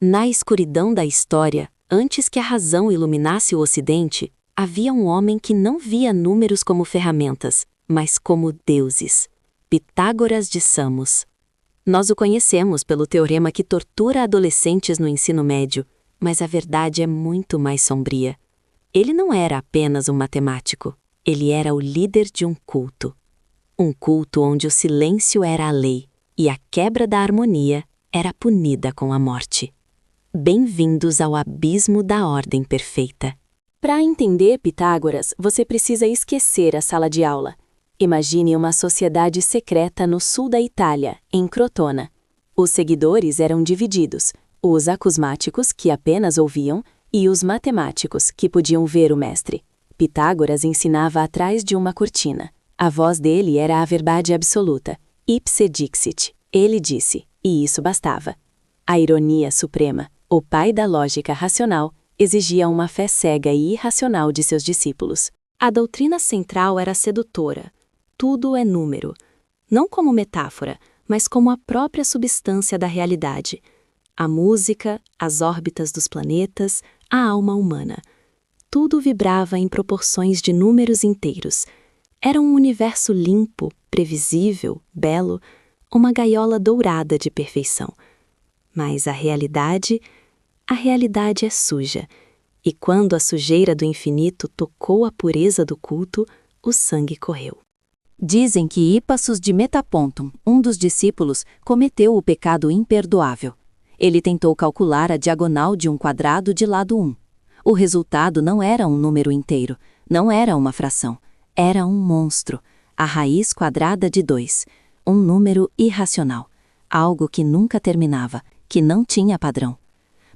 Na escuridão da história, antes que a razão iluminasse o Ocidente, havia um homem que não via números como ferramentas, mas como deuses. Pitágoras de Samos. Nós o conhecemos pelo teorema que tortura adolescentes no ensino médio, mas a verdade é muito mais sombria. Ele não era apenas um matemático, ele era o líder de um culto. Um culto onde o silêncio era a lei e a quebra da harmonia era punida com a morte. Bem-vindos ao abismo da ordem perfeita. Para entender Pitágoras, você precisa esquecer a sala de aula. Imagine uma sociedade secreta no sul da Itália, em Crotona. Os seguidores eram divididos, os acusmáticos, que apenas ouviam, e os matemáticos, que podiam ver o mestre. Pitágoras ensinava atrás de uma cortina. A voz dele era a verdade absoluta. Ipse dixit. Ele disse, e isso bastava. A ironia suprema, o pai da lógica racional, exigia uma fé cega e irracional de seus discípulos. A doutrina central era sedutora. Tudo é número. Não como metáfora, mas como a própria substância da realidade. A música, as órbitas dos planetas, a alma humana. Tudo vibrava em proporções de números inteiros. Era um universo limpo, previsível, belo, uma gaiola dourada de perfeição. Mas a realidade é suja. E quando a sujeira do infinito tocou a pureza do culto, o sangue correu. Dizem que Hippasus de Metapontum, um dos discípulos, cometeu o pecado imperdoável. Ele tentou calcular a diagonal de um quadrado de lado 1. O resultado não era um número inteiro, não era uma fração. Era um monstro, a raiz quadrada de 2, um número irracional, algo que nunca terminava, que não tinha padrão.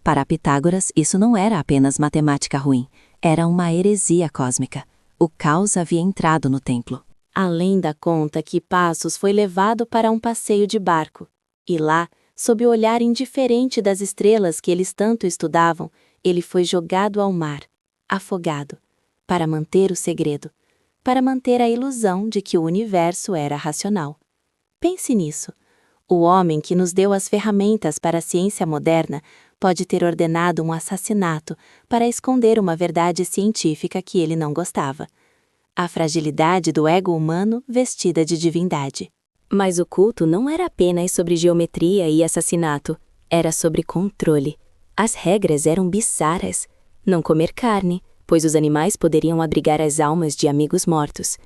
Para Pitágoras, isso não era apenas matemática ruim, era uma heresia cósmica. O caos havia entrado no templo. Além da conta que Passos foi levado para um passeio de barco, e lá, sob o olhar indiferente das estrelas que eles tanto estudavam, ele foi jogado ao mar, afogado, para manter o segredo, para manter a ilusão de que o universo era racional. Pense nisso. O homem que nos deu as ferramentas para a ciência moderna pode ter ordenado um assassinato para esconder uma verdade científica que ele não gostava. A fragilidade do ego humano vestida de divindade. Mas o culto não era apenas sobre geometria e assassinato, era sobre controle. As regras eram bizarras. Não comer carne, pois os animais poderiam abrigar as almas de amigos mortos.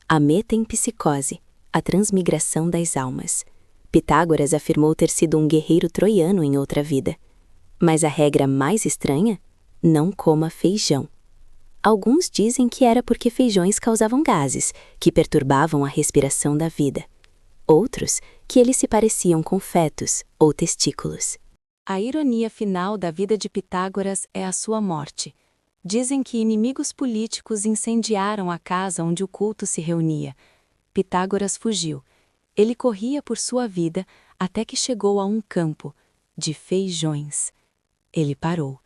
A metempsicose, a transmigração das almas. Pitágoras afirmou ter sido um guerreiro troiano em outra vida. Mas a regra mais estranha? Não coma feijão. Alguns dizem que era porque feijões causavam gases, que perturbavam a respiração da vida. Outros, que eles se pareciam com fetos ou testículos. A ironia final da vida de Pitágoras é a sua morte. Dizem que inimigos políticos incendiaram a casa onde o culto se reunia. Pitágoras fugiu. Ele corria por sua vida até que chegou a um campo de feijões. Ele parou.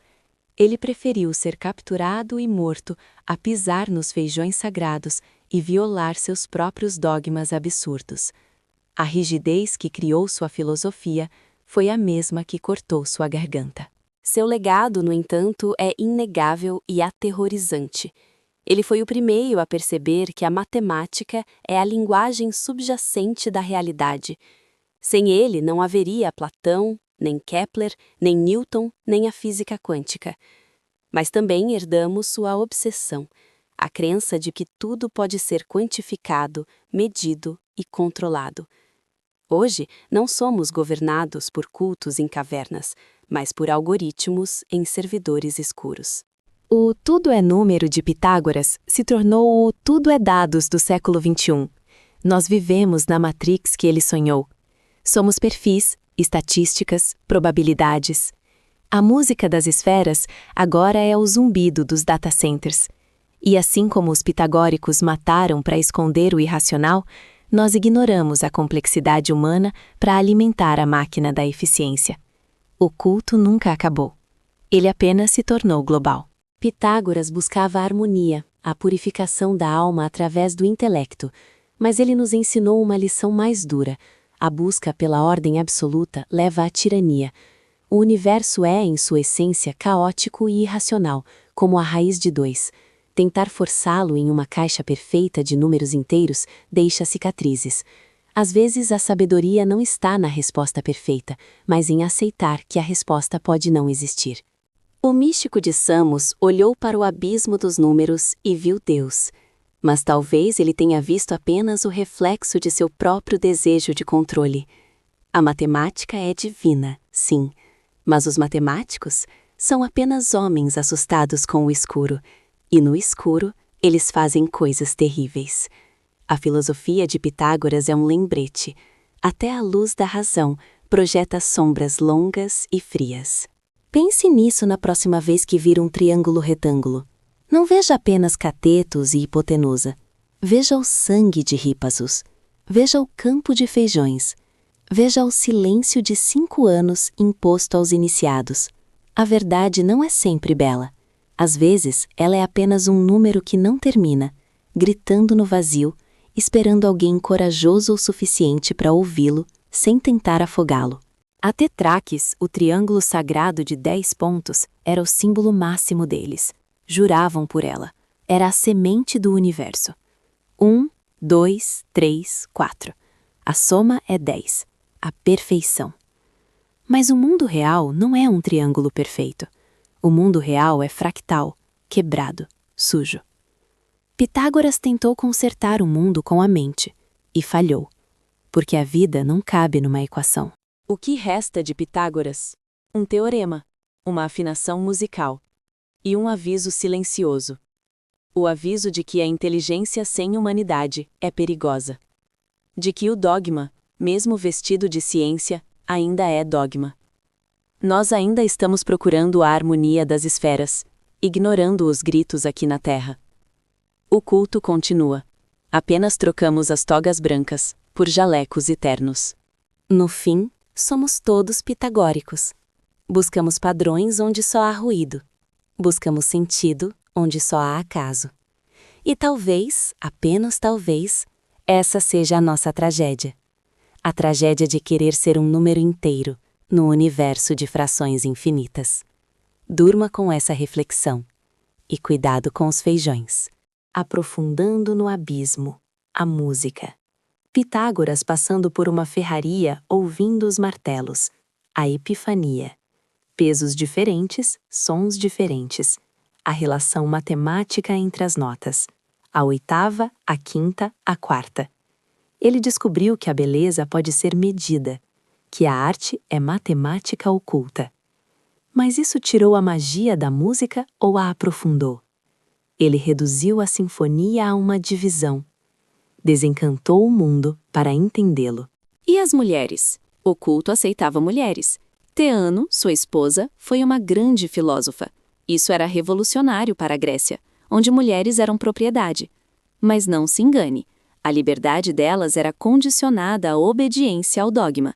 Ele preferiu ser capturado e morto a pisar nos feijões sagrados e violar seus próprios dogmas absurdos. A rigidez que criou sua filosofia foi a mesma que cortou sua garganta. Seu legado, no entanto, é inegável e aterrorizante. Ele foi o primeiro a perceber que a matemática é a linguagem subjacente da realidade. Sem ele não haveria Platão, nem Kepler, nem Newton, nem a física quântica. Mas também herdamos sua obsessão, a crença de que tudo pode ser quantificado, medido e controlado. Hoje, não somos governados por cultos em cavernas, mas por algoritmos em servidores escuros. O tudo é número de Pitágoras se tornou o tudo é dados do século XXI. Nós vivemos na Matrix que ele sonhou. Somos perfis, estatísticas, probabilidades. A música das esferas agora é o zumbido dos data centers. E assim como os pitagóricos mataram para esconder o irracional, nós ignoramos a complexidade humana para alimentar a máquina da eficiência. O culto nunca acabou. Ele apenas se tornou global. Pitágoras buscava a harmonia, a purificação da alma através do intelecto, mas ele nos ensinou uma lição mais dura. A busca pela ordem absoluta leva à tirania. O universo é, em sua essência, caótico e irracional, como a raiz de 2. Tentar forçá-lo em uma caixa perfeita de números inteiros deixa cicatrizes. Às vezes, a sabedoria não está na resposta perfeita, mas em aceitar que a resposta pode não existir. O místico de Samos olhou para o abismo dos números e viu Deus. Mas talvez ele tenha visto apenas o reflexo de seu próprio desejo de controle. A matemática é divina, sim, mas os matemáticos são apenas homens assustados com o escuro, e no escuro eles fazem coisas terríveis. A filosofia de Pitágoras é um lembrete. Até a luz da razão projeta sombras longas e frias. Pense nisso na próxima vez que vir um triângulo retângulo. Não veja apenas catetos e hipotenusa. Veja o sangue de Rípasos. Veja o campo de feijões. Veja o silêncio de 5 anos imposto aos iniciados. A verdade não é sempre bela. Às vezes, ela é apenas um número que não termina, gritando no vazio, esperando alguém corajoso o suficiente para ouvi-lo, sem tentar afogá-lo. A Tetraques, o triângulo sagrado de 10 pontos, era o símbolo máximo deles. Juravam por ela. Era a semente do universo. 1, 2, 3, 4. A soma é 10. A perfeição. Mas o mundo real não é um triângulo perfeito. O mundo real é fractal, quebrado, sujo. Pitágoras tentou consertar o mundo com a mente, e falhou, porque a vida não cabe numa equação. O que resta de Pitágoras? Um teorema, uma afinação musical e um aviso silencioso. O aviso de que a inteligência sem humanidade é perigosa. De que o dogma, mesmo vestido de ciência, ainda é dogma. Nós ainda estamos procurando a harmonia das esferas, ignorando os gritos aqui na Terra. O culto continua. Apenas trocamos as togas brancas por jalecos eternos. No fim, somos todos pitagóricos. Buscamos padrões onde só há ruído. Buscamos sentido onde só há acaso. E talvez, apenas talvez, essa seja a nossa tragédia. A tragédia de querer ser um número inteiro no universo de frações infinitas. Durma com essa reflexão. E cuidado com os feijões. Aprofundando no abismo, a música. Pitágoras passando por uma ferraria ouvindo os martelos. A epifania. Pesos diferentes, sons diferentes. A relação matemática entre as notas. A oitava, a quinta, a quarta. Ele descobriu que a beleza pode ser medida, que a arte é matemática oculta. Mas isso tirou a magia da música ou a aprofundou? Ele reduziu a sinfonia a uma divisão. Desencantou o mundo para entendê-lo. E as mulheres? O culto aceitava mulheres. Teano, sua esposa, foi uma grande filósofa. Isso era revolucionário para a Grécia, onde mulheres eram propriedade. Mas não se engane, a liberdade delas era condicionada à obediência ao dogma.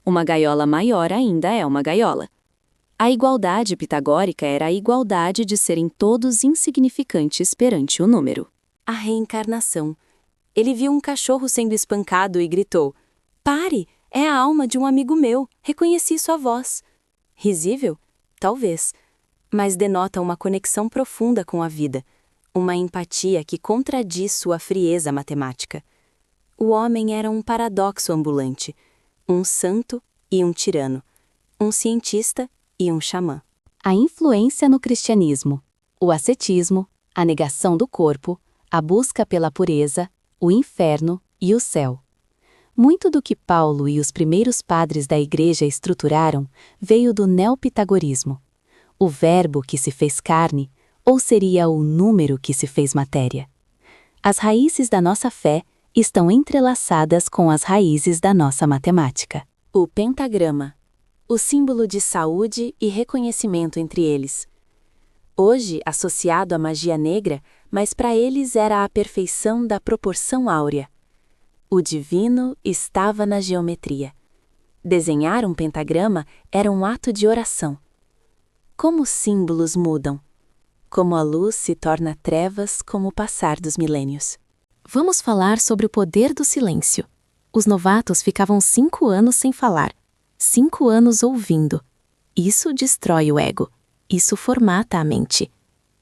Uma gaiola maior ainda é uma gaiola. A igualdade pitagórica era a igualdade de serem todos insignificantes perante o número. A reencarnação. Ele viu um cachorro sendo espancado e gritou: "Pare! É a alma de um amigo meu. Reconheci sua voz." Risível? Talvez. Mas denota uma conexão profunda com a vida. Uma empatia que contradiz sua frieza matemática. O homem era um paradoxo ambulante. Um santo e um tirano. Um cientista e um xamã. A influência no cristianismo, o ascetismo, a negação do corpo, a busca pela pureza, o inferno e o céu. Muito do que Paulo e os primeiros padres da Igreja estruturaram veio do neopitagorismo. O verbo que se fez carne, ou seria o número que se fez matéria. As raízes da nossa fé estão entrelaçadas com as raízes da nossa matemática. O pentagrama. O símbolo de saúde e reconhecimento entre eles. Hoje associado à magia negra, mas para eles era a perfeição da proporção áurea. O divino estava na geometria. Desenhar um pentagrama era um ato de oração. Como os símbolos mudam. Como a luz se torna trevas com o passar dos milênios. Vamos falar sobre o poder do silêncio. Os novatos ficavam 5 anos sem falar. 5 anos ouvindo. Isso destrói o ego. Isso formata a mente.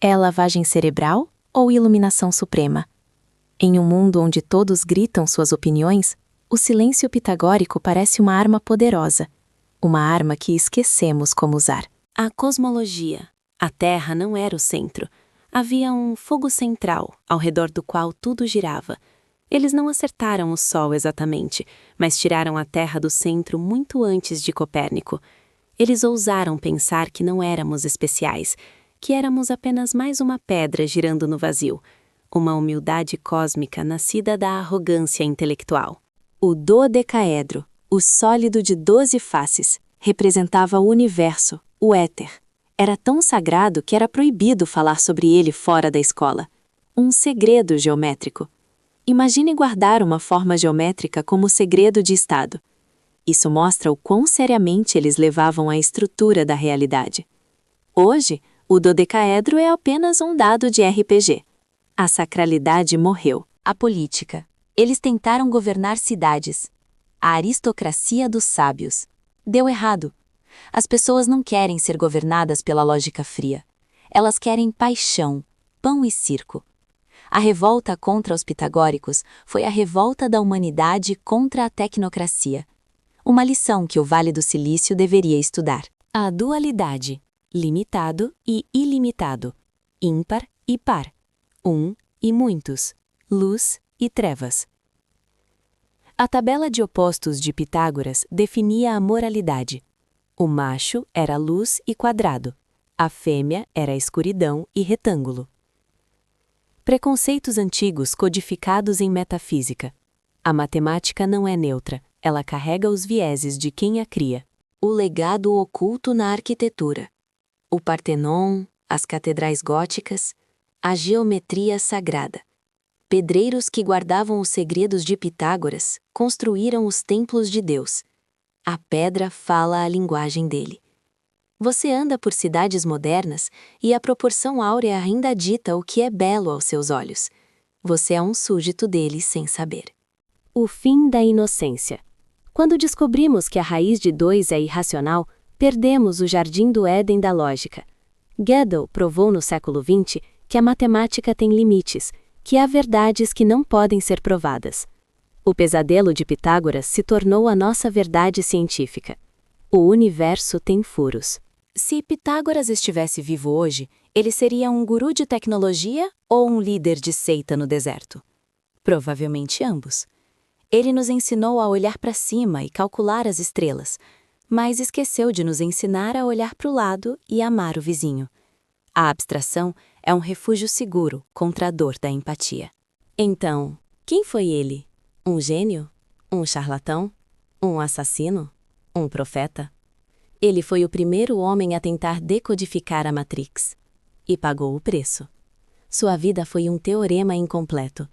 É lavagem cerebral ou iluminação suprema? Em um mundo onde todos gritam suas opiniões, o silêncio pitagórico parece uma arma poderosa. Uma arma que esquecemos como usar. A cosmologia. A Terra não era o centro. Havia um fogo central, ao redor do qual tudo girava. Eles não acertaram o Sol exatamente, mas tiraram a Terra do centro muito antes de Copérnico. Eles ousaram pensar que não éramos especiais, que éramos apenas mais uma pedra girando no vazio. Uma humildade cósmica nascida da arrogância intelectual. O dodecaedro, o sólido de 12 faces, representava o universo, o éter. Era tão sagrado que era proibido falar sobre ele fora da escola. Um segredo geométrico. Imagine guardar uma forma geométrica como segredo de Estado. Isso mostra o quão seriamente eles levavam a estrutura da realidade. Hoje, o dodecaedro é apenas um dado de RPG. A sacralidade morreu. A política. Eles tentaram governar cidades. A aristocracia dos sábios. Deu errado. As pessoas não querem ser governadas pela lógica fria. Elas querem paixão, pão e circo. A revolta contra os pitagóricos foi a revolta da humanidade contra a tecnocracia. Uma lição que o Vale do Silício deveria estudar. A dualidade, limitado e ilimitado, ímpar e par, um e muitos, luz e trevas. A tabela de opostos de Pitágoras definia a moralidade. O macho era luz e quadrado, a fêmea era escuridão e retângulo. Preconceitos antigos codificados em metafísica. A matemática não é neutra, ela carrega os vieses de quem a cria. O legado oculto na arquitetura. O Partenon, as catedrais góticas, a geometria sagrada. Pedreiros que guardavam os segredos de Pitágoras construíram os templos de Deus. A pedra fala a linguagem dele. Você anda por cidades modernas e a proporção áurea ainda dita o que é belo aos seus olhos. Você é um súdito dele sem saber. O fim da inocência. Quando descobrimos que a raiz de 2 é irracional, perdemos o jardim do Éden da lógica. Gödel provou no século XX que a matemática tem limites, que há verdades que não podem ser provadas. O pesadelo de Pitágoras se tornou a nossa verdade científica. O universo tem furos. Se Pitágoras estivesse vivo hoje, ele seria um guru de tecnologia ou um líder de seita no deserto? Provavelmente ambos. Ele nos ensinou a olhar para cima e calcular as estrelas, mas esqueceu de nos ensinar a olhar para o lado e amar o vizinho. A abstração é um refúgio seguro contra a dor da empatia. Então, quem foi ele? Um gênio? Um charlatão? Um assassino? Um profeta? Ele foi o primeiro homem a tentar decodificar a Matrix. E pagou o preço. Sua vida foi um teorema incompleto.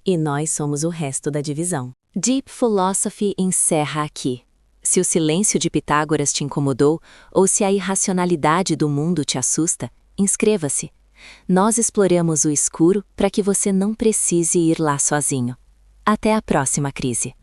E nós somos o resto da divisão. Deep Philosophy encerra aqui. Se o silêncio de Pitágoras te incomodou, ou se a irracionalidade do mundo te assusta, inscreva-se. Nós exploramos o escuro para que você não precise ir lá sozinho. Até a próxima crise.